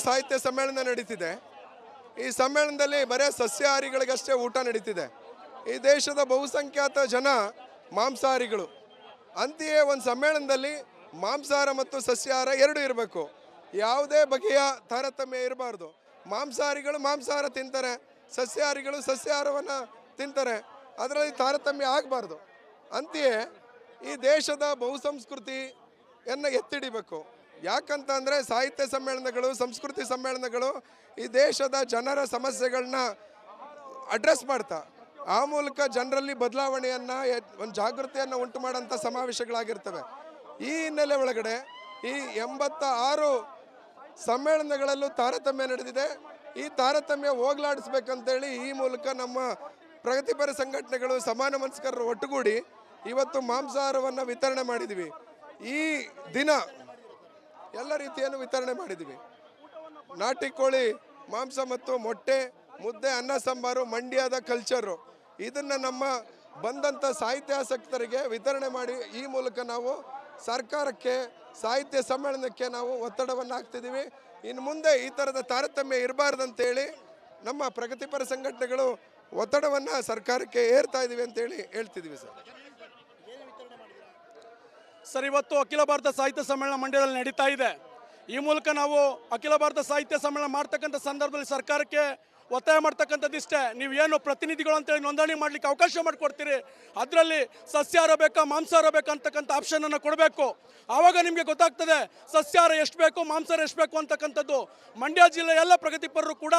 ಸಾಹಿತ್ಯ ಸಮ್ಮೇಳನ ನಡೀತಿದೆ. ಈ ಸಮ್ಮೇಳನದಲ್ಲಿ ಬರೇ ಸಸ್ಯಾಹಾರಿಗಳಿಗಷ್ಟೇ ಊಟ ನಡೀತಿದೆ. ಈ ದೇಶದ ಬಹುಸಂಖ್ಯಾತ ಜನ ಮಾಂಸಾಹಾರಿಗಳು. ಅಂತೆಯೇ ಒಂದು ಸಮ್ಮೇಳನದಲ್ಲಿ ಮಾಂಸಾಹಾರ ಮತ್ತು ಸಸ್ಯಾಹಾರ ಎರಡೂ ಇರಬೇಕು. ಯಾವುದೇ ಬಗೆಯ ತಾರತಮ್ಯ ಇರಬಾರ್ದು. ಮಾಂಸಾಹಾರಿಗಳು ಮಾಂಸಾಹಾರ ತಿಂತಾರೆ, ಸಸ್ಯಾಹಾರಿಗಳು ಸಸ್ಯಾಹಾರವನ್ನು ತಿಂತಾರೆ. ಅದರಲ್ಲಿ ತಾರತಮ್ಯ ಆಗಬಾರ್ದು. ಅಂತೆಯೇ ಈ ದೇಶದ ಬಹುಸಂಸ್ಕೃತಿಯನ್ನು ಎತ್ತಿಡಿಬೇಕು. ಯಾಕಂತಂದರೆ ಸಾಹಿತ್ಯ ಸಮ್ಮೇಳನಗಳು, ಸಂಸ್ಕೃತಿ ಸಮ್ಮೇಳನಗಳು ಈ ದೇಶದ ಜನರ ಸಮಸ್ಯೆಗಳನ್ನ ಅಡ್ರೆಸ್ ಮಾಡ್ತಾ ಆ ಮೂಲಕ ಜನರಲ್ಲಿ ಬದಲಾವಣೆಯನ್ನು, ಒಂದು ಜಾಗೃತಿಯನ್ನು ಉಂಟು ಮಾಡೋಂಥ ಸಮಾವೇಶಗಳಾಗಿರ್ತವೆ. ಈ ಹಿನ್ನೆಲೆ ಒಳಗಡೆ ಈ 86 ಸಮ್ಮೇಳನಗಳಲ್ಲೂ ತಾರತಮ್ಯ ನಡೆದಿದೆ. ಈ ತಾರತಮ್ಯ ಹೋಗ್ಲಾಡಿಸ್ಬೇಕಂತೇಳಿ ಈ ಮೂಲಕ ನಮ್ಮ ಪ್ರಗತಿಪರ ಸಂಘಟನೆಗಳು, ಸಮಾನ ಮನಸ್ಕರರು ಒಟ್ಟುಗೂಡಿ ಇವತ್ತು ಮಾಂಸಾಹಾರವನ್ನು ವಿತರಣೆ ಮಾಡಿದ್ದೀವಿ. ಈ ದಿನ ಎಲ್ಲ ರೀತಿಯನ್ನು ವಿತರಣೆ ಮಾಡಿದ್ದೀವಿ. ನಾಟಿ ಕೋಳಿ ಮಾಂಸ ಮತ್ತು ಮೊಟ್ಟೆ, ಮುದ್ದೆ, ಅನ್ನ ಸಾಂಬಾರು, ಮಂಡ್ಯದ ಕಲ್ಚರು, ಇದನ್ನು ನಮ್ಮ ಬಂದಂಥ ಸಾಹಿತ್ಯಾಸಕ್ತರಿಗೆ ವಿತರಣೆ ಮಾಡಿ ಈ ಮೂಲಕ ನಾವು ಸರ್ಕಾರಕ್ಕೆ, ಸಾಹಿತ್ಯ ಸಮ್ಮೇಳನಕ್ಕೆ ನಾವು ಒತ್ತಡವನ್ನು ಹಾಕ್ತಿದ್ದೀವಿ. ಇನ್ನು ಮುಂದೆ ಈ ಥರದ ತಾರತಮ್ಯ ಇರಬಾರ್ದಂತೇಳಿ ನಮ್ಮ ಪ್ರಗತಿಪರ ಸಂಘಟನೆಗಳು ಒತ್ತಡವನ್ನು ಸರ್ಕಾರಕ್ಕೆ ಏರ್ತಾ ಇದ್ದೀವಿ ಅಂತೇಳಿ ಹೇಳ್ತಿದ್ದೀವಿ ಸರ್. ಇವತ್ತು ಅಖಿಲ ಭಾರತ ಸಾಹಿತ್ಯ ಸಮ್ಮೇಳನ ಮಂಡ್ಯದಲ್ಲಿ ನಡೀತಾ ಇದೆ. ಈ ಮೂಲಕ ನಾವು ಅಖಿಲ ಭಾರತ ಸಾಹಿತ್ಯ ಸಮ್ಮೇಳನ ಮಾಡ್ತಕ್ಕಂಥ ಸಂದರ್ಭದಲ್ಲಿ ಸರ್ಕಾರಕ್ಕೆ ಒತ್ತಾಯ ಮಾಡ್ತಕ್ಕಂಥದ್ದಿಷ್ಟೇ. ನೀವು ಏನು ಪ್ರತಿನಿಧಿಗಳು ಅಂತೇಳಿ ನೋಂದಣಿ ಮಾಡಲಿಕ್ಕೆ ಅವಕಾಶ ಮಾಡಿಕೊಡ್ತೀರಿ, ಅದರಲ್ಲಿ ಸಸ್ಯಾಹಾರ ಬೇಕಾ ಮಾಂಸಾಹಾರ ಬೇಕಾ ಅಂತಕ್ಕಂಥ ಆಪ್ಷನನ್ನು ಕೊಡಬೇಕು. ಆವಾಗ ನಿಮಗೆ ಗೊತ್ತಾಗ್ತದೆ ಸಸ್ಯಾಹಾರ ಎಷ್ಟು ಬೇಕು, ಮಾಂಸಾಹಾರ ಎಷ್ಟು ಬೇಕು ಅಂತಕ್ಕಂಥದ್ದು. ಮಂಡ್ಯ ಜಿಲ್ಲೆಯ ಎಲ್ಲ ಪ್ರಗತಿಪರರು ಕೂಡ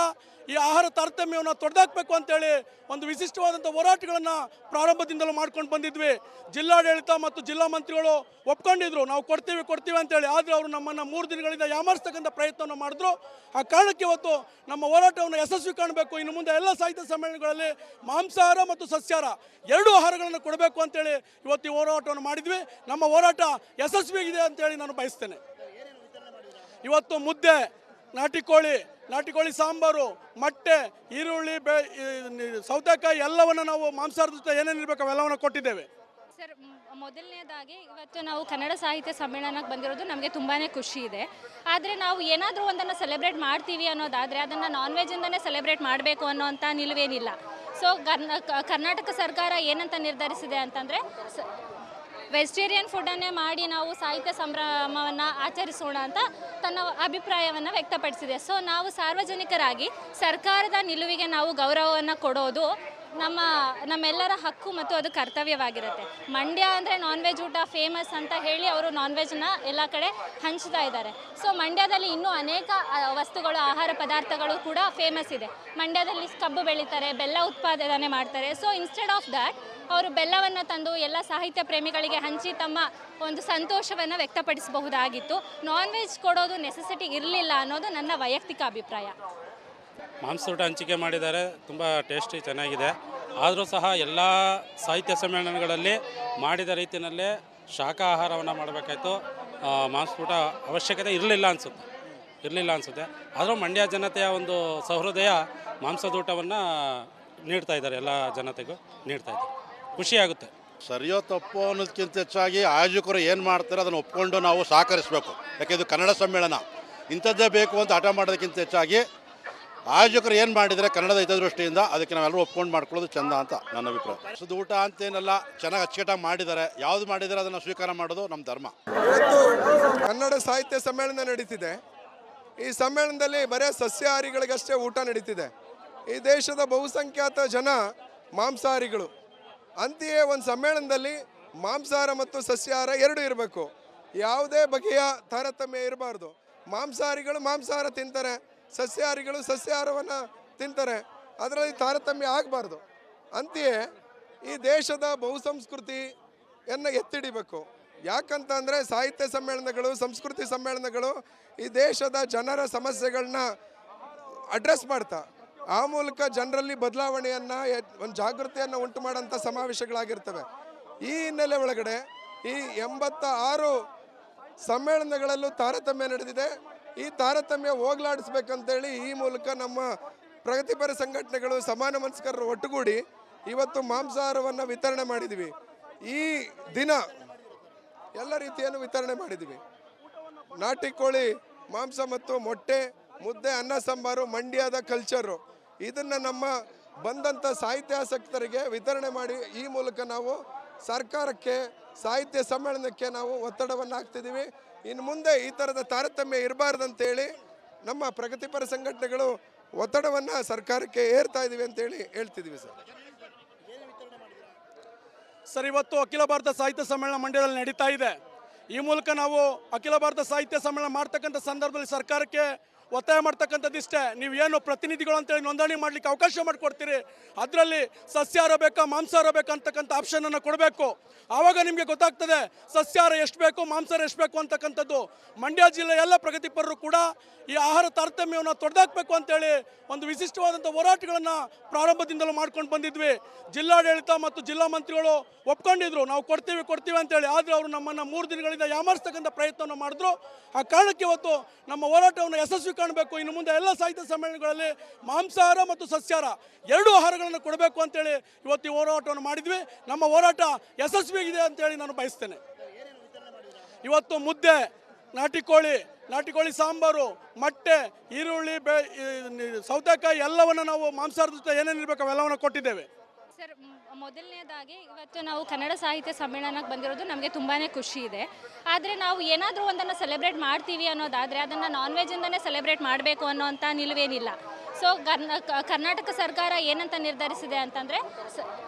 ಈ ಆಹಾರ ತಾರತಮ್ಯವನ್ನು ತೊಡೆದಾಕಬೇಕು ಅಂತೇಳಿ ಒಂದು ವಿಶಿಷ್ಟವಾದಂಥ ಹೋರಾಟಗಳನ್ನು ಪ್ರಾರಂಭದಿಂದಲೂ ಮಾಡ್ಕೊಂಡು ಬಂದಿದ್ವಿ. ಜಿಲ್ಲಾಡಳಿತ ಮತ್ತು ಜಿಲ್ಲಾ ಮಂತ್ರಿಗಳು ಒಪ್ಕೊಂಡಿದ್ರು, ನಾವು ಕೊಡ್ತೀವಿ ಅಂತೇಳಿ. ಆದರೆ ಅವರು ನಮ್ಮನ್ನು 3 ದಿನಗಳಿಂದ ಯಾಮಾರಿಸ್ತಕ್ಕಂಥ ಪ್ರಯತ್ನವನ್ನು ಮಾಡಿದ್ರು. ಆ ಕಾರಣಕ್ಕೆ ಇವತ್ತು ನಮ್ಮ ಹೋರಾಟವನ್ನು ಯಶಸ್ವಿ ಕಾಣಬೇಕು. ಇನ್ನು ಮುಂದೆ ಎಲ್ಲ ಸಾಹಿತ್ಯ ಸಮ್ಮೇಳನಗಳಲ್ಲಿ ಮಾಂಸಾಹಾರ ಮತ್ತು ಸಸ್ಯಾಹಾರ ಎರಡೂ ಆಹಾರಗಳನ್ನು ಕೊಡಬೇಕು ಅಂತೇಳಿ ಇವತ್ತು ಈ ಹೋರಾಟವನ್ನು ಮಾಡಿದ್ವಿ. ನಮ್ಮ ಹೋರಾಟ ಯಶಸ್ವಿಯಾಗಿದೆ ಅಂತೇಳಿ ನಾನು ಬಯಸ್ತೇನೆ. ಇವತ್ತು ಮುದ್ದೆ, ನಾಟಿ ಕೋಳಿ ಸಾಂಬಾರು, ಮೊಟ್ಟೆ, ಈರುಳ್ಳಿ, ಸೌತೆಕಾಯಿ ಎಲ್ಲವನ್ನು ನಾವು ಮಾಂಸಾಹಾರದ ಜೊತೆ ಏನೇನಿರಬೇಕು ಅವೆಲ್ಲವನ್ನು ಕೊಟ್ಟಿದ್ದೇವೆ. ಸರ್, ಮೊದಲನೇದಾಗಿ ಇವತ್ತು ನಾವು ಕನ್ನಡ ಸಾಹಿತ್ಯ ಸಮ್ಮೇಳನಕ್ಕೆ ಬಂದಿರೋದು ನಮಗೆ ತುಂಬಾ ಖುಷಿ ಇದೆ. ಆದರೆ ನಾವು ಏನಾದರೂ ಒಂದನ್ನು ಸೆಲೆಬ್ರೇಟ್ ಮಾಡ್ತೀವಿ ಅನ್ನೋದಾದರೆ ಅದನ್ನು ನಾನ್ ವೆಜ್ಜಿಂದನೇ ಸೆಲೆಬ್ರೇಟ್ ಮಾಡಬೇಕು ಅನ್ನೋಂಥ ನಿಲುವೇನಿಲ್ಲ. ಸೊ ಕರ್ನಾಟಕ ಸರ್ಕಾರ ಏನಂತ ನಿರ್ಧರಿಸಿದೆ ಅಂತಂದರೆ ವೆಜಿಟೇರಿಯನ್ ಫುಡ್ಡನ್ನೇ ಮಾಡಿ ನಾವು ಸಾಹಿತ್ಯ ಸಂಭ್ರಮವನ್ನು ಆಚರಿಸೋಣ ಅಂತ ತನ್ನ ಅಭಿಪ್ರಾಯವನ್ನು ವ್ಯಕ್ತಪಡಿಸಿದೆ. ಸೊ ನಾವು ಸಾರ್ವಜನಿಕರಾಗಿ ಸರ್ಕಾರದ ನಿಲುವಿಗೆ ನಾವು ಗೌರವವನ್ನು ಕೊಡೋದು ನಮ್ಮೆಲ್ಲರ ಹಕ್ಕು ಮತ್ತು ಅದು ಕರ್ತವ್ಯವಾಗಿರುತ್ತೆ. ಮಂಡ್ಯ ಅಂದರೆ ನಾನ್ ವೆಜ್ ಊಟ ಫೇಮಸ್ ಅಂತ ಹೇಳಿ ಅವರು ನಾನ್ ವೆಜ್ನ ಎಲ್ಲ ಕಡೆ ಹಂಚ್ತಾ ಇದ್ದಾರೆ. ಸೊ ಮಂಡ್ಯದಲ್ಲಿ ಇನ್ನೂ ಅನೇಕ ವಸ್ತುಗಳು, ಆಹಾರ ಪದಾರ್ಥಗಳು ಕೂಡ ಫೇಮಸ್ ಇದೆ. ಮಂಡ್ಯದಲ್ಲಿ ಕಬ್ಬು ಬೆಳೀತಾರೆ, ಬೆಲ್ಲ ಉತ್ಪಾದನೆ ಮಾಡ್ತಾರೆ. ಸೊ ಇನ್ಸ್ಟೆಡ್ ಆಫ್ ದ್ಯಾಟ್ ಅವರು ಬೆಲ್ಲವನ್ನು ತಂದು ಎಲ್ಲ ಸಾಹಿತ್ಯ ಪ್ರೇಮಿಗಳಿಗೆ ಹಂಚಿ ತಮ್ಮ ಒಂದು ಸಂತೋಷವನ್ನು ವ್ಯಕ್ತಪಡಿಸಬಹುದಾಗಿತ್ತು. ನಾನ್ ವೆಜ್ ಕೊಡೋದು ನೆಸೆಸಿಟಿ ಇರಲಿಲ್ಲ ಅನ್ನೋದು ನನ್ನ ವೈಯಕ್ತಿಕ ಅಭಿಪ್ರಾಯ. ಮಾಂಸೂಟ ಹಂಚಿಕೆ ಮಾಡಿದ್ದಾರೆ, ತುಂಬ ಟೇಸ್ಟಿ ಚೆನ್ನಾಗಿದೆ. ಆದರೂ ಸಹ ಎಲ್ಲ ಸಾಹಿತ್ಯ ಸಮ್ಮೇಳನಗಳಲ್ಲಿ ಮಾಡಿದ ರೀತಿಯಲ್ಲೇ ಶಾಖಾಹಾರವನ್ನು ಮಾಡಬೇಕಾಯ್ತು. ಮಾಂಸೂಟ ಅವಶ್ಯಕತೆ ಇರಲಿಲ್ಲ ಅನಿಸುತ್ತೆ. ಆದರೂ ಮಂಡ್ಯ ಜನತೆಯ ಒಂದು ಸಹೃದಯ ಮಾಂಸದೂಟವನ್ನು ನೀಡ್ತಾ ಇದ್ದಾರೆ, ಎಲ್ಲ ಜನತೆಗೂ ನೀಡ್ತಾ ಇದ್ದಾರೆ. ಖುಷಿಯಾಗುತ್ತೆ. ಸರಿಯೋ ತಪ್ಪು ಅನ್ನೋದಕ್ಕಿಂತ ಹೆಚ್ಚಾಗಿ ಆಯೋಜಕರು ಏನು ಮಾಡ್ತಾರೆ ಅದನ್ನು ಒಪ್ಕೊಂಡು ನಾವು ಸಹಕರಿಸಬೇಕು. ಯಾಕೆ ಇದು ಕನ್ನಡ ಸಮ್ಮೇಳನ, ಇಂಥದ್ದೇ ಬೇಕು ಅಂತ ಹಠ ಮಾಡೋದಕ್ಕಿಂತ ಹೆಚ್ಚಾಗಿ ಆಯೋಜಕರು ಏನು ಮಾಡಿದರೆ ಕನ್ನಡದ ಹಿತದೃಷ್ಟಿಯಿಂದ ಅದಕ್ಕೆ ನಾವೆಲ್ಲರೂ ಒಪ್ಕೊಂಡು ಮಾಡ್ಕೊಳ್ಳೋದು ಚೆಂದ ಅಂತ ನನ್ನ ಅಭಿಪ್ರಾಯ. ಸುದ ಊಟ ಅಂತೇನೆಲ್ಲ ಚೆನ್ನಾಗಿ ಅಚ್ಚುಕಟ್ಟಾಗಿ ಮಾಡಿದ್ದಾರೆ. ಯಾವುದು ಮಾಡಿದರೆ ಅದನ್ನು ಸ್ವೀಕಾರ ಮಾಡೋದು ನಮ್ಮ ಧರ್ಮ. ಕನ್ನಡ ಸಾಹಿತ್ಯ ಸಮ್ಮೇಳನ ನಡೀತಿದೆ. ಈ ಸಮ್ಮೇಳನದಲ್ಲಿ ಬರೇ ಸಸ್ಯಾಹಾರಿಗಳಿಗಷ್ಟೇ ಊಟ ನಡೀತಿದೆ. ಈ ದೇಶದ ಬಹುಸಂಖ್ಯಾತ ಜನ ಮಾಂಸಾಹಾರಿಗಳು. ಅಂತೆಯೇ ಒಂದು ಸಮ್ಮೇಳನದಲ್ಲಿ ಮಾಂಸಾಹಾರ ಮತ್ತು ಸಸ್ಯಾಹಾರ ಎರಡೂ ಇರಬೇಕು. ಯಾವುದೇ ಬಗೆಯ ತಾರತಮ್ಯ ಇರಬಾರ್ದು. ಮಾಂಸಾಹಾರಿಗಳು ಮಾಂಸಾಹಾರ ತಿಂತಾರೆ, ಸಸ್ಯಾಹಾರಿಗಳು ಸಸ್ಯಾಹಾರವನ್ನು ತಿಂತಾರೆ. ಅದರಲ್ಲಿ ತಾರತಮ್ಯ ಆಗಬಾರ್ದು. ಅಂತೆಯೇ ಈ ದೇಶದ ಬಹುಸಂಸ್ಕೃತಿಯನ್ನು ಎತ್ತಿಡಿಬೇಕು. ಯಾಕಂತಂದರೆ ಸಾಹಿತ್ಯ ಸಮ್ಮೇಳನಗಳು, ಸಂಸ್ಕೃತಿ ಸಮ್ಮೇಳನಗಳು ಈ ದೇಶದ ಜನರ ಸಮಸ್ಯೆಗಳನ್ನ ಅಡ್ರೆಸ್ ಮಾಡ್ತಾ ಆ ಮೂಲಕ ಜನರಲ್ಲಿ ಬದಲಾವಣೆಯನ್ನು, ಒಂದು ಜಾಗೃತಿಯನ್ನು ಉಂಟು ಮಾಡೋಂಥ ಸಮಾವೇಶಗಳಾಗಿರ್ತವೆ. ಈ ಹಿನ್ನೆಲೆ ಒಳಗಡೆ ಈ 86 ಸಮ್ಮೇಳನಗಳಲ್ಲೂ ತಾರತಮ್ಯ ನಡೆದಿದೆ. ಈ ತಾರತಮ್ಯ ಹೋಗ್ಲಾಡಿಸ್ಬೇಕಂತೇಳಿ ಈ ಮೂಲಕ ನಮ್ಮ ಪ್ರಗತಿಪರ ಸಂಘಟನೆಗಳು, ಸಮಾನ ಮನಸ್ಕರರು ಒಟ್ಟುಗೂಡಿ ಇವತ್ತು ಮಾಂಸಾಹಾರವನ್ನು ವಿತರಣೆ ಮಾಡಿದ್ದೀವಿ. ಈ ದಿನ ಎಲ್ಲ ರೀತಿಯನ್ನು ವಿತರಣೆ ಮಾಡಿದ್ದೀವಿ. ನಾಟಿ ಕೋಳಿ ಮಾಂಸ ಮತ್ತು ಮೊಟ್ಟೆ, ಮುದ್ದೆ ಅನ್ನ ಸಾಂಬಾರು ಮಂಡ್ಯದ ಕಲ್ಚರು ಇದನ್ನು ನಮ್ಮ ಬಂದಂಥ ಸಾಹಿತ್ಯಾಸಕ್ತರಿಗೆ ವಿತರಣೆ ಮಾಡಿ ಈ ಮೂಲಕ ನಾವು ಸರ್ಕಾರಕ್ಕೆ ಸಾಹಿತ್ಯ ಸಮ್ಮೇಳನಕ್ಕೆ ನಾವು ಒತ್ತಡವನ್ನು ಹಾಕ್ತಿದ್ದೀವಿ. ಇನ್ನು ಮುಂದೆ ಈ ಥರದ ತಾರತಮ್ಯ ಇರಬಾರ್ದಂತೇಳಿ ನಮ್ಮ ಪ್ರಗತಿಪರ ಸಂಘಟನೆಗಳು ಒತ್ತಡವನ್ನು ಸರ್ಕಾರಕ್ಕೆ ಏರ್ತಾ ಇದ್ದೀವಿ ಅಂತೇಳಿ ಹೇಳ್ತಿದ್ದೀವಿ ಸರ್. ಸರ್, ಇವತ್ತು ಅಖಿಲ ಭಾರತ ಸಾಹಿತ್ಯ ಸಮ್ಮೇಳನ ಮಂಡ್ಯದಲ್ಲಿ ನಡೀತಾ ಇದೆ. ಈ ಮೂಲಕ ನಾವು ಅಖಿಲ ಭಾರತ ಸಾಹಿತ್ಯ ಸಮ್ಮೇಳನ ಮಾಡ್ತಕ್ಕಂಥ ಸಂದರ್ಭದಲ್ಲಿ ಸರ್ಕಾರಕ್ಕೆ ಒತ್ತಾಯ ಮಾಡ್ತಕ್ಕಂಥದ್ದಿಷ್ಟೇ, ನೀವು ಏನು ಪ್ರತಿನಿಧಿಗಳು ಅಂತೇಳಿ ನೋಂದಣಿ ಮಾಡಲಿಕ್ಕೆ ಅವಕಾಶ ಮಾಡಿಕೊಡ್ತೀರಿ, ಅದರಲ್ಲಿ ಸಸ್ಯಾಹಾರ ಬೇಕಾ ಮಾಂಸಾಹಾರ ಬೇಕಾ ಅಂತಕ್ಕಂಥ ಆಪ್ಷನನ್ನು ಕೊಡಬೇಕು. ಆವಾಗ ನಿಮಗೆ ಗೊತ್ತಾಗ್ತದೆ ಸಸ್ಯಾಹಾರ ಎಷ್ಟು ಬೇಕು ಮಾಂಸಾಹಾರ ಎಷ್ಟು ಬೇಕು ಅಂತಕ್ಕಂಥದ್ದು. ಮಂಡ್ಯ ಜಿಲ್ಲೆಯ ಎಲ್ಲ ಪ್ರಗತಿಪರರು ಕೂಡ ಈ ಆಹಾರ ತಾರತಮ್ಯವನ್ನು ತೊಡೆದಾಕಬೇಕು ಅಂತೇಳಿ ಒಂದು ವಿಶಿಷ್ಟವಾದಂಥ ಹೋರಾಟಗಳನ್ನು ಪ್ರಾರಂಭದಿಂದಲೂ ಮಾಡ್ಕೊಂಡು ಬಂದಿದ್ವಿ. ಜಿಲ್ಲಾಡಳಿತ ಮತ್ತು ಜಿಲ್ಲಾ ಮಂತ್ರಿಗಳು ಒಪ್ಕೊಂಡಿದ್ರು, ನಾವು ಕೊಡ್ತೀವಿ ಅಂತೇಳಿ. ಆದರೆ ಅವರು ನಮ್ಮನ್ನು 3 ದಿನಗಳಿಂದ ಯಾಮಾರಿಸ್ತಕ್ಕಂಥ ಪ್ರಯತ್ನವನ್ನು ಮಾಡಿದ್ರು. ಆ ಕಾರಣಕ್ಕೆ ಇವತ್ತು ನಮ್ಮ ಹೋರಾಟವನ್ನು ಯಶಸ್ವಿ ಕಾಣಬೇಕು. ಇನ್ನು ಮುಂದೆ ಎಲ್ಲ ಸಾಹಿತ್ಯ ಸಮ್ಮೇಳನಗಳಲ್ಲಿ ಮಾಂಸಾಹಾರ ಮತ್ತು ಸಸ್ಯಾಹಾರ 2 ಆಹಾರಗಳನ್ನು ಕೊಡಬೇಕು ಅಂತೇಳಿ ಇವತ್ತು ಈ ಹೋರಾಟವನ್ನು ಮಾಡಿದ್ವಿ. ನಮ್ಮ ಹೋರಾಟ ಯಶಸ್ವಿಯಾಗಿದೆ ಅಂತೇಳಿ ನಾನು ಬಯಸ್ತೇನೆ. ಇವತ್ತು ಮುದ್ದೆ, ನಾಟಿ ಕೋಳಿ ಸಾಂಬಾರು, ಮೊಟ್ಟೆ, ಈರುಳ್ಳಿ, ಸೌತೆಕಾಯಿ ಎಲ್ಲವನ್ನು ನಾವು ಮಾಂಸಾಹಾರದ ಜೊತೆ ಏನೇನಿರಬೇಕು ಅವೆಲ್ಲವನ್ನು ಕೊಟ್ಟಿದ್ದೇವೆ. ಸರ್, ಮೊದಲನೇದಾಗಿ ಇವತ್ತು ನಾವು ಕನ್ನಡ ಸಾಹಿತ್ಯ ಸಮ್ಮೇಳನಕ್ಕೆ ಬಂದಿರೋದು ನಮಗೆ ತುಂಬಾ ಖುಷಿ ಇದೆ. ಆದರೆ ನಾವು ಏನಾದರೂ ಒಂದನ್ನು ಸೆಲೆಬ್ರೇಟ್ ಮಾಡ್ತೀವಿ ಅನ್ನೋದಾದರೆ ಅದನ್ನು ನಾನ್ ವೆಜ್ಜಿಂದನೇ ಸೆಲೆಬ್ರೇಟ್ ಮಾಡಬೇಕು ಅನ್ನೋಂಥ ನಿಲುವೇನಿಲ್ಲ. ಸೊ ಕರ್ನಾಟಕ ಸರ್ಕಾರ ಏನಂತ ನಿರ್ಧರಿಸಿದೆ ಅಂತಂದರೆ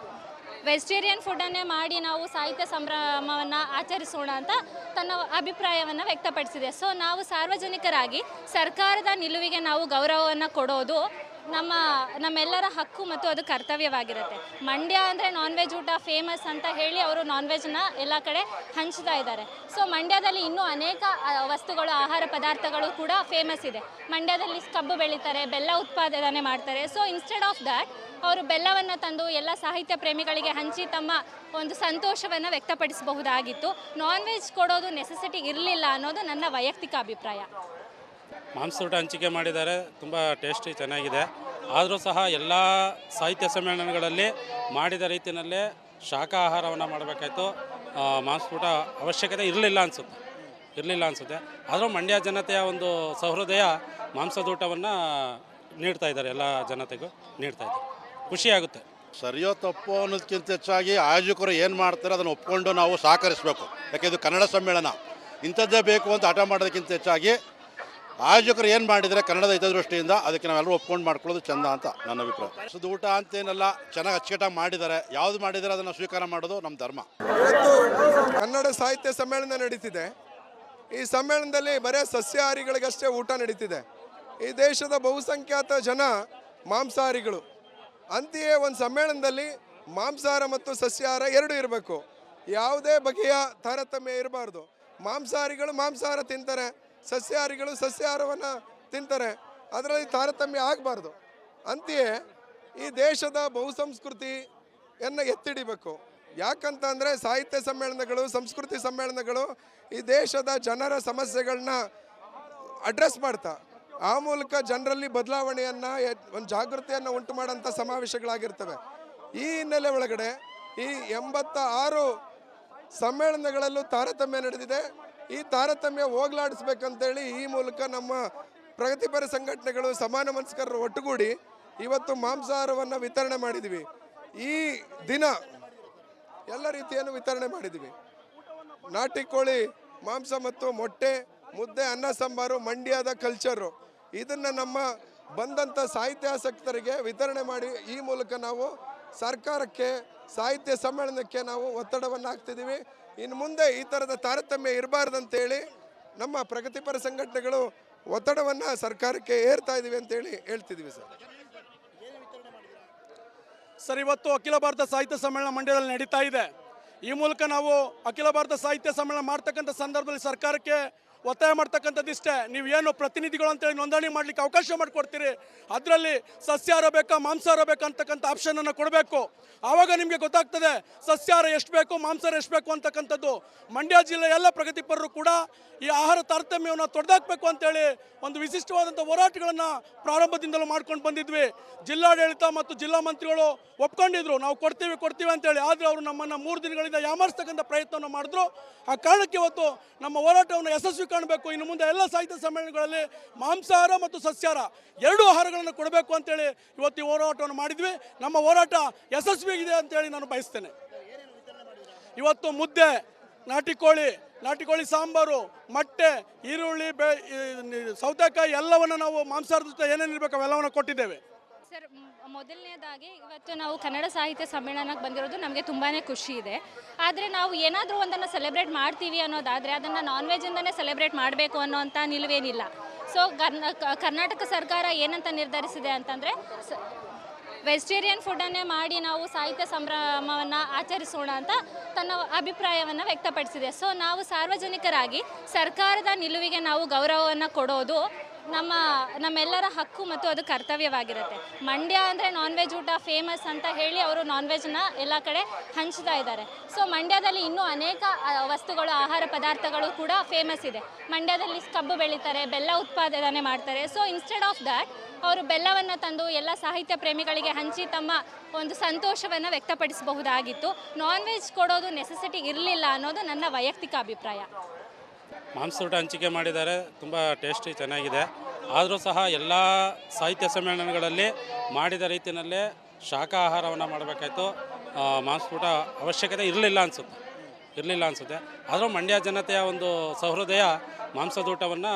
ವೆಜಿಟೇರಿಯನ್ ಫುಡ್ಡನ್ನೇ ಮಾಡಿ ನಾವು ಸಾಹಿತ್ಯ ಸಂಭ್ರಮವನ್ನು ಆಚರಿಸೋಣ ಅಂತ ತನ್ನ ಅಭಿಪ್ರಾಯವನ್ನು ವ್ಯಕ್ತಪಡಿಸಿದೆ. ಸೊ ನಾವು ಸಾರ್ವಜನಿಕರಾಗಿ ಸರ್ಕಾರದ ನಿಲುವಿಗೆ ನಾವು ಗೌರವವನ್ನು ಕೊಡೋದು ನಮ್ಮೆಲ್ಲರ ಹಕ್ಕು ಮತ್ತು ಅದು ಕರ್ತವ್ಯವಾಗಿರುತ್ತೆ. ಮಂಡ್ಯ ಅಂದರೆ ನಾನ್ ವೆಜ್ ಊಟ ಫೇಮಸ್ ಅಂತ ಹೇಳಿ ಅವರು ನಾನ್ ವೆಜ್ನ ಎಲ್ಲ ಕಡೆ ಹಂಚ್ತಾ ಇದ್ದಾರೆ. ಸೊ ಮಂಡ್ಯದಲ್ಲಿ ಇನ್ನೂ ಅನೇಕ ವಸ್ತುಗಳು, ಆಹಾರ ಪದಾರ್ಥಗಳು ಕೂಡ ಫೇಮಸ್ ಇದೆ. ಮಂಡ್ಯದಲ್ಲಿ ಕಬ್ಬು ಬೆಳೀತಾರೆ, ಬೆಲ್ಲ ಉತ್ಪಾದನೆ ಮಾಡ್ತಾರೆ. ಸೊ ಇನ್ಸ್ಟೆಡ್ ಆಫ್ ದ್ಯಾಟ್ ಅವರು ಬೆಲ್ಲವನ್ನು ತಂದು ಎಲ್ಲ ಸಾಹಿತ್ಯ ಪ್ರೇಮಿಗಳಿಗೆ ಹಂಚಿ ತಮ್ಮ ಒಂದು ಸಂತೋಷವನ್ನು ವ್ಯಕ್ತಪಡಿಸಬಹುದಾಗಿತ್ತು. ನಾನ್ ವೆಜ್ ಕೊಡೋದು ನೆಸೆಸಿಟಿ ಇರಲಿಲ್ಲ ಅನ್ನೋದು ನನ್ನ ವೈಯಕ್ತಿಕ ಅಭಿಪ್ರಾಯ. ಮಾಂಸೂಟ ಹಂಚಿಕೆ ಮಾಡಿದ್ದಾರೆ, ತುಂಬ ಟೇಸ್ಟಿ ಚೆನ್ನಾಗಿದೆ. ಆದರೂ ಸಹ ಎಲ್ಲ ಸಾಹಿತ್ಯ ಸಮ್ಮೇಳನಗಳಲ್ಲಿ ಮಾಡಿದ ರೀತಿಯಲ್ಲೇ ಶಾಖಾಹಾರವನ್ನು ಮಾಡಬೇಕಾಯ್ತು. ಮಾಂಸೂಟ ಅವಶ್ಯಕತೆ ಇರಲಿಲ್ಲ ಅನಿಸುತ್ತೆ. ಆದರೂ ಮಂಡ್ಯ ಜನತೆಯ ಒಂದು ಸಹೃದಯ ಮಾಂಸದೂಟವನ್ನು ನೀಡ್ತಾ ಇದ್ದಾರೆ, ಎಲ್ಲ ಜನತೆಗೂ ನೀಡ್ತಾ ಇದ್ದಾರೆ. ಖುಷಿಯಾಗುತ್ತೆ. ಸರಿಯೋ ತಪ್ಪೋ ಅನ್ನೋದಕ್ಕಿಂತ ಹೆಚ್ಚಾಗಿ ಆಯೋಜಕರು ಏನು ಮಾಡ್ತಾರೆ ಅದನ್ನು ಒಪ್ಕೊಂಡು ನಾವು ಸಹಕರಿಸಬೇಕು. ಯಾಕೆ ಇದು ಕನ್ನಡ ಸಮ್ಮೇಳನ, ಇಂಥದ್ದೇ ಬೇಕು ಅಂತ ಹಠ ಮಾಡೋದಕ್ಕಿಂತ ಹೆಚ್ಚಾಗಿ ಆಯೋಜಕರು ಏನು ಮಾಡಿದರೆ ಕನ್ನಡದ ಹಿತದೃಷ್ಟಿಯಿಂದ ಅದಕ್ಕೆ ನಾವೆಲ್ಲರೂ ಒಪ್ಕೊಂಡು ಮಾಡ್ಕೊಳ್ಳೋದು ಚೆಂದ ಅಂತ ನನ್ನ ಅಭಿಪ್ರಾಯ. ಸುದ ಊಟ ಅಂತೇನೆಲ್ಲ ಚೆನ್ನಾಗಿ ಅಚ್ಚುಕಟ್ಟಾಗಿ ಮಾಡಿದ್ದಾರೆ, ಯಾವುದು ಮಾಡಿದರೆ ಅದನ್ನು ಸ್ವೀಕಾರ ಮಾಡೋದು ನಮ್ಮ ಧರ್ಮ. ಇವತ್ತು ಕನ್ನಡ ಸಾಹಿತ್ಯ ಸಮ್ಮೇಳನ ನಡೀತಿದೆ. ಈ ಸಮ್ಮೇಳನದಲ್ಲಿ ಬರೀ ಸಸ್ಯಾಹಾರಿಗಳಿಗಷ್ಟೇ ಊಟ ನಡೀತಿದೆ. ಈ ದೇಶದ ಬಹುಸಂಖ್ಯಾತ ಜನ ಮಾಂಸಾಹಾರಿಗಳು. ಅಂತೆಯೇ ಒಂದು ಸಮ್ಮೇಳನದಲ್ಲಿ ಮಾಂಸಾಹಾರ ಮತ್ತು ಸಸ್ಯಾಹಾರ 2 ಇರಬೇಕು. ಯಾವುದೇ ಬಗೆಯ ತಾರತಮ್ಯ ಇರಬಾರ್ದು. ಮಾಂಸಾಹಾರಿಗಳು ಮಾಂಸಾಹಾರ ತಿಂತಾರೆ, ಸಸ್ಯಾಹಾರಿಗಳು ಸಸ್ಯಾಹಾರವನ್ನು ತಿಂತಾರೆ, ಅದರಲ್ಲಿ ತಾರತಮ್ಯ ಆಗಬಾರ್ದು. ಅಂತೆಯೇ ಈ ದೇಶದ ಬಹುಸಂಸ್ಕೃತಿಯನ್ನು ಎತ್ತಿಡಿಬೇಕು. ಯಾಕಂತಂದರೆ ಸಾಹಿತ್ಯ ಸಮ್ಮೇಳನಗಳು, ಸಂಸ್ಕೃತಿ ಸಮ್ಮೇಳನಗಳು ಈ ದೇಶದ ಜನರ ಸಮಸ್ಯೆಗಳನ್ನ ಅಡ್ರೆಸ್ ಮಾಡ್ತಾ ಆ ಮೂಲಕ ಜನರಲ್ಲಿ ಬದಲಾವಣೆಯನ್ನು, ಒಂದು ಜಾಗೃತಿಯನ್ನು ಉಂಟು ಮಾಡೋಂಥ ಸಮಾವೇಶಗಳಾಗಿರ್ತವೆ. ಈ ಹಿನ್ನೆಲೆ ಒಳಗಡೆ ಈ 86 ಸಮ್ಮೇಳನಗಳಲ್ಲೂ ತಾರತಮ್ಯ ನಡೆದಿದೆ. ಈ ತಾರತಮ್ಯ ಹೋಗ್ಲಾಡಿಸ್ಬೇಕಂತೇಳಿ ಈ ಮೂಲಕ ನಮ್ಮ ಪ್ರಗತಿಪರ ಸಂಘಟನೆಗಳು, ಸಮಾನ ಮನಸ್ಕರರು ಒಟ್ಟುಗೂಡಿ ಇವತ್ತು ಮಾಂಸಾಹಾರವನ್ನು ವಿತರಣೆ ಮಾಡಿದ್ದೀವಿ. ಈ ದಿನ ಎಲ್ಲ ರೀತಿಯನ್ನು ವಿತರಣೆ ಮಾಡಿದ್ದೀವಿ. ನಾಟಿ ಕೋಳಿ ಮಾಂಸ ಮತ್ತು ಮೊಟ್ಟೆ, ಮುದ್ದೆ, ಅನ್ನ ಸಾಂಬಾರು ಮಂಡ್ಯದ ಕಲ್ಚರು ಇದನ್ನು ನಮ್ಮ ಬಂದಂಥ ಸಾಹಿತ್ಯಾಸಕ್ತರಿಗೆ ವಿತರಣೆ ಮಾಡಿ ಈ ಮೂಲಕ ನಾವು ಸರ್ಕಾರಕ್ಕೆ ಸಾಹಿತ್ಯ ಸಮ್ಮೇಳನಕ್ಕೆ ನಾವು ಒತ್ತಡವನ್ನು ಹಾಕ್ತಿದ್ದೀವಿ. ಇನ್ನು ಮುಂದೆ ಈ ಥರದ ತಾರತಮ್ಯ ಇರಬಾರ್ದಂತೇಳಿ ನಮ್ಮ ಪ್ರಗತಿಪರ ಸಂಘಟನೆಗಳು ಒತ್ತಡವನ್ನು ಸರ್ಕಾರಕ್ಕೆ ಏರ್ತಾ ಇದ್ದೀವಿ ಅಂತೇಳಿ ಹೇಳ್ತಿದ್ದೀವಿ ಸರ್, ಇವತ್ತು ಅಖಿಲ ಭಾರತ ಸಾಹಿತ್ಯ ಸಮ್ಮೇಳನ ಮಂಡ್ಯದಲ್ಲಿ ನಡೀತಾ ಇದೆ. ಈ ಮೂಲಕ ನಾವು ಅಖಿಲ ಭಾರತ ಸಾಹಿತ್ಯ ಸಮ್ಮೇಳನ ಮಾಡ್ತಕ್ಕಂಥ ಸಂದರ್ಭದಲ್ಲಿ ಸರ್ಕಾರಕ್ಕೆ ಒತ್ತಾಯ ಮಾಡ್ತಕ್ಕಂಥದ್ದಿಷ್ಟೇ, ನೀವು ಏನು ಪ್ರತಿನಿಧಿಗಳು ಅಂತೇಳಿ ನೋಂದಣಿ ಮಾಡಲಿಕ್ಕೆ ಅವಕಾಶ ಮಾಡಿಕೊಡ್ತೀರಿ, ಅದರಲ್ಲಿ ಸಸ್ಯಾಹಾರ ಬೇಕಾ ಮಾಂಸಾಹಾರ ಬೇಕಾ ಅಂತಕ್ಕಂಥ ಆಪ್ಷನನ್ನು ಕೊಡಬೇಕು. ಆವಾಗ ನಿಮಗೆ ಗೊತ್ತಾಗ್ತದೆ ಸಸ್ಯಾಹಾರ ಎಷ್ಟು ಬೇಕು ಮಾಂಸಾಹಾರ ಎಷ್ಟು ಬೇಕು ಅಂತಕ್ಕಂಥದ್ದು. ಮಂಡ್ಯ ಜಿಲ್ಲೆಯ ಎಲ್ಲ ಪ್ರಗತಿಪರರು ಕೂಡ ಈ ಆಹಾರ ತಾರತಮ್ಯವನ್ನು ತೊಡೆದಾಕಬೇಕು ಅಂತೇಳಿ ಒಂದು ವಿಶಿಷ್ಟವಾದಂಥ ಹೋರಾಟಗಳನ್ನು ಪ್ರಾರಂಭದಿಂದಲೂ ಮಾಡ್ಕೊಂಡು ಬಂದಿದ್ವಿ. ಜಿಲ್ಲಾಡಳಿತ ಮತ್ತು ಜಿಲ್ಲಾ ಮಂತ್ರಿಗಳು ಒಪ್ಕೊಂಡಿದ್ರು, ನಾವು ಕೊಡ್ತೀವಿ ಅಂತೇಳಿ. ಆದರೆ ಅವರು ನಮ್ಮನ್ನು 3 ದಿನಗಳಿಂದ ಯಾಮಾರಿಸ್ತಕ್ಕಂಥ ಪ್ರಯತ್ನವನ್ನು ಮಾಡಿದ್ರು. ಆ ಕಾರಣಕ್ಕೆ ಇವತ್ತು ನಮ್ಮ ಹೋರಾಟವನ್ನು ಯಶಸ್ವಿ ಕಾಣಬೇಕು. ಇನ್ನು ಮುಂದೆ ಎಲ್ಲ ಸಾಹಿತ್ಯ ಸಮ್ಮೇಳನಗಳಲ್ಲಿ ಮಾಂಸಾಹಾರ ಮತ್ತು ಸಸ್ಯಾಹಾರ ಎರಡೂ ಆಹಾರಗಳನ್ನು ಕೊಡಬೇಕು ಅಂತೇಳಿ ಇವತ್ತು ಈ ಹೋರಾಟವನ್ನು ಮಾಡಿದ್ವಿ. ನಮ್ಮ ಹೋರಾಟ ಯಶಸ್ವಿಯಾಗಿದೆ ಅಂತೇಳಿ ನಾನು ಬಯಸ್ತೇನೆ. ಇವತ್ತು ಮುದ್ದೆ, ನಾಟಿ ಕೋಳಿ ಸಾಂಬಾರು, ಮೊಟ್ಟೆ, ಈರುಳ್ಳಿ, ಸೌತೆಕಾಯಿ ಎಲ್ಲವನ್ನು ನಾವು ಮಾಂಸಾಹಾರದ ಜೊತೆ ಏನೇನಿರಬೇಕು ಅವೆಲ್ಲವನ್ನು ಕೊಟ್ಟಿದ್ದೇವೆ. ಸರ್, ಮೊದಲನೇದಾಗಿ ಇವತ್ತು ನಾವು ಕನ್ನಡ ಸಾಹಿತ್ಯ ಸಮ್ಮೇಳನಕ್ಕೆ ಬಂದಿರೋದು ನಮಗೆ ತುಂಬಾ ಖುಷಿ ಇದೆ. ಆದರೆ ನಾವು ಏನಾದರೂ ಒಂದನ್ನು ಸೆಲೆಬ್ರೇಟ್ ಮಾಡ್ತೀವಿ ಅನ್ನೋದಾದರೆ ಅದನ್ನು ನಾನ್ ವೆಜ್ಜಿಂದನೇ ಸೆಲೆಬ್ರೇಟ್ ಮಾಡಬೇಕು ಅನ್ನೋಂಥ ನಿಲುವೇನಿಲ್ಲ. ಸೊ ಕರ್ನಾಟಕ ಸರ್ಕಾರ ಏನಂತ ನಿರ್ಧರಿಸಿದೆ ಅಂತಂದರೆ ವೆಜಿಟೇರಿಯನ್ ಫುಡ್ಡನ್ನೇ ಮಾಡಿ ನಾವು ಸಾಹಿತ್ಯ ಸಂಭ್ರಮವನ್ನು ಆಚರಿಸೋಣ ಅಂತ ತನ್ನ ಅಭಿಪ್ರಾಯವನ್ನು ವ್ಯಕ್ತಪಡಿಸಿದೆ. ಸೊ ನಾವು ಸಾರ್ವಜನಿಕರಾಗಿ ಸರ್ಕಾರದ ನಿಲುವಿಗೆ ನಾವು ಗೌರವವನ್ನು ಕೊಡೋದು ನಮ್ಮೆಲ್ಲರ ಹಕ್ಕು ಮತ್ತು ಅದು ಕರ್ತವ್ಯವಾಗಿರುತ್ತೆ. ಮಂಡ್ಯ ಅಂದರೆ ನಾನ್ ವೆಜ್ ಊಟ ಫೇಮಸ್ ಅಂತ ಹೇಳಿ ಅವರು ನಾನ್ ವೆಜ್ನ ಎಲ್ಲ ಕಡೆ ಹಂಚ್ತಾ ಇದ್ದಾರೆ. ಸೊ ಮಂಡ್ಯದಲ್ಲಿ ಇನ್ನೂ ಅನೇಕ ವಸ್ತುಗಳು, ಆಹಾರ ಪದಾರ್ಥಗಳು ಕೂಡ ಫೇಮಸ್ ಇದೆ. ಮಂಡ್ಯದಲ್ಲಿ ಕಬ್ಬು ಬೆಳೀತಾರೆ, ಬೆಲ್ಲ ಉತ್ಪಾದನೆ ಮಾಡ್ತಾರೆ. ಸೊ ಇನ್ಸ್ಟೆಡ್ ಆಫ್ ದ್ಯಾಟ್ ಅವರು ಬೆಲ್ಲವನ್ನು ತಂದು ಎಲ್ಲ ಸಾಹಿತ್ಯ ಪ್ರೇಮಿಗಳಿಗೆ ಹಂಚಿ ತಮ್ಮ ಒಂದು ಸಂತೋಷವನ್ನು ವ್ಯಕ್ತಪಡಿಸಬಹುದಾಗಿತ್ತು. ನಾನ್ ವೆಜ್ ಕೊಡೋದು ನೆಸೆಸಿಟಿ ಇರಲಿಲ್ಲ ಅನ್ನೋದು ನನ್ನ ವೈಯಕ್ತಿಕ ಅಭಿಪ್ರಾಯ. ಮಾಂಸೂಟ ಹಂಚಿಕೆ ಮಾಡಿದ್ದಾರೆ, ತುಂಬ ಟೇಸ್ಟಿ ಚೆನ್ನಾಗಿದೆ. ಆದರೂ ಸಹ ಎಲ್ಲ ಸಾಹಿತ್ಯ ಸಮ್ಮೇಳನಗಳಲ್ಲಿ ಮಾಡಿದ ರೀತಿಯಲ್ಲೇ ಶಾಖಾಹಾರವನ್ನು ಮಾಡಬೇಕಾಯ್ತು. ಮಾಂಸೂಟ ಅವಶ್ಯಕತೆ ಇರಲಿಲ್ಲ ಅನಿಸುತ್ತೆ. ಆದರೂ ಮಂಡ್ಯ ಜನತೆಯ ಒಂದು ಸಹೃದಯ ಮಾಂಸದೂಟವನ್ನು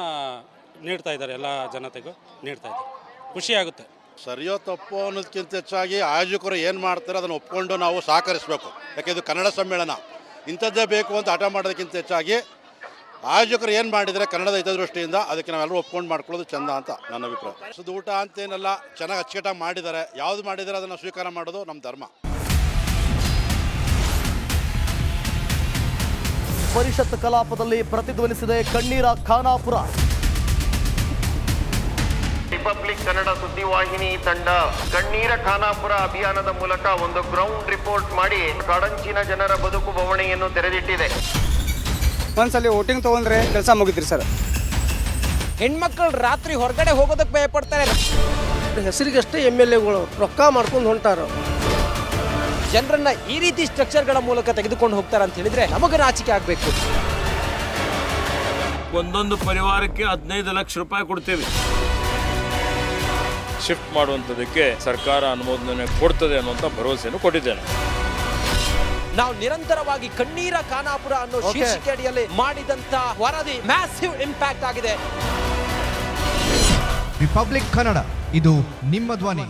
ನೀಡ್ತಾ ಇದ್ದಾರೆ, ಎಲ್ಲ ಜನತೆಗೂ ನೀಡ್ತಾ ಇದ್ದಾರೆ. ಖುಷಿಯಾಗುತ್ತೆ. ಸರಿಯೋ ತಪ್ಪೋ ಅನ್ನೋದಕ್ಕಿಂತ ಹೆಚ್ಚಾಗಿ ಆಯೋಜಕರು ಏನು ಮಾಡ್ತಾರೆ ಅದನ್ನು ಒಪ್ಕೊಂಡು ನಾವು ಸಹಕರಿಸಬೇಕು. ಯಾಕೆ ಇದು ಕನ್ನಡ ಸಮ್ಮೇಳನ, ಇಂಥದ್ದೇ ಬೇಕು ಅಂತ ಹಠ ಮಾಡೋದಕ್ಕಿಂತ ಹೆಚ್ಚಾಗಿ ಆಯೋಜಕರು ಏನು ಮಾಡಿದರೆ ಕನ್ನಡದ ಹಿತದೃಷ್ಟಿಯಿಂದ ಅದಕ್ಕೆ ನಾವೆಲ್ಲರೂ ಒಪ್ಕೊಂಡು ಮಾಡ್ಕೊಳ್ಳೋದು ಚೆಂದ ಅಂತ ನನ್ನ ಅಭಿಪ್ರಾಯ. ಸೊ ಊಟ ಅಂತೇನೆಲ್ಲ ಚೆನ್ನಾಗಿ ಅಚ್ಚುಕಟ್ಟಾಗಿ ಮಾಡಿದ್ದಾರೆ. ಯಾವುದು ಮಾಡಿದರೆ ಅದನ್ನು ಸ್ವೀಕಾರ ಮಾಡೋದು ನಮ್ಮ ಧರ್ಮ. ಪರಿಷತ್ ಕಲಾಪದಲ್ಲಿ ಪ್ರತಿಧ್ವನಿಸಿದೆ ಕಣ್ಣೀರ ಖಾನಾಪುರ. ರಿಪಬ್ಲಿಕ್ ಕನ್ನಡ ಸುದ್ದಿವಾಹಿನಿ ತಂಡ ಕಣ್ಣೀರ ಖಾನಾಪುರ ಅಭಿಯಾನದ ಮೂಲಕ ಒಂದು ಗ್ರೌಂಡ್ ರಿಪೋರ್ಟ್ ಮಾಡಿ ಕಾಡಂಚಿನ ಜನರ ಬದುಕು ಬವಣೆಯನ್ನು ತೆರೆದಿಟ್ಟಿದೆ. ಒಂದ್ಸಲಿ ವೋಟಿಂಗ್ ತಗೊಂಡ್ರೆ ಕೆಲಸ ಮುಗಿದ್ರಿ ಸರ್. ಹೆಣ್ಮಕ್ಳು ರಾತ್ರಿ ಹೊರಗಡೆ ಹೋಗೋದಕ್ಕೆ ಭಯ ಪಡ್ತಾರೆ. ಹೆಸರಿಗಷ್ಟೇ MLAಗಳು ರೊಕ್ಕ ಮಾಡ್ಕೊಂಡು ಹೊಂಟಾರ. ಜನರನ್ನ ಈ ರೀತಿ ಸ್ಟ್ರಕ್ಚರ್ಗಳ ಮೂಲಕ ತೆಗೆದುಕೊಂಡು ಹೋಗ್ತಾರೆ ಅಂತ ಹೇಳಿದ್ರೆ ನಮಗೆ ನಾಚಿಕೆ ಆಗಬೇಕು. ಒಂದೊಂದು ಪರಿವಾರಕ್ಕೆ 15 ಲಕ್ಷ ರೂಪಾಯಿ ಕೊಡ್ತೇವೆ. ಶಿಫ್ಟ್ ಮಾಡುವಂಥದ್ದಕ್ಕೆ ಸರ್ಕಾರ ಅನುಮೋದನೆ ಕೊಡ್ತದೆ ಅನ್ನುವಂಥ ಭರವಸೆಯನ್ನು ಕೊಟ್ಟಿದ್ದೇನೆ. ನಾವು ನಿರಂತರವಾಗಿ ಕಣ್ಣೀರ ಖಾನಾಪುರ ಅನ್ನೋ ಶೀರ್ಷಿಕೆ ಅಡಿಯಲ್ಲಿ ಮಾಡಿದಂತ ವರದಿ ಮ್ಯಾಸಿವ್ ಇಂಪ್ಯಾಕ್ಟ್ ಆಗಿದೆ. ರಿಪಬ್ಲಿಕ್ ಕನ್ನಡ, ಇದು ನಿಮ್ಮ ಧ್ವನಿ.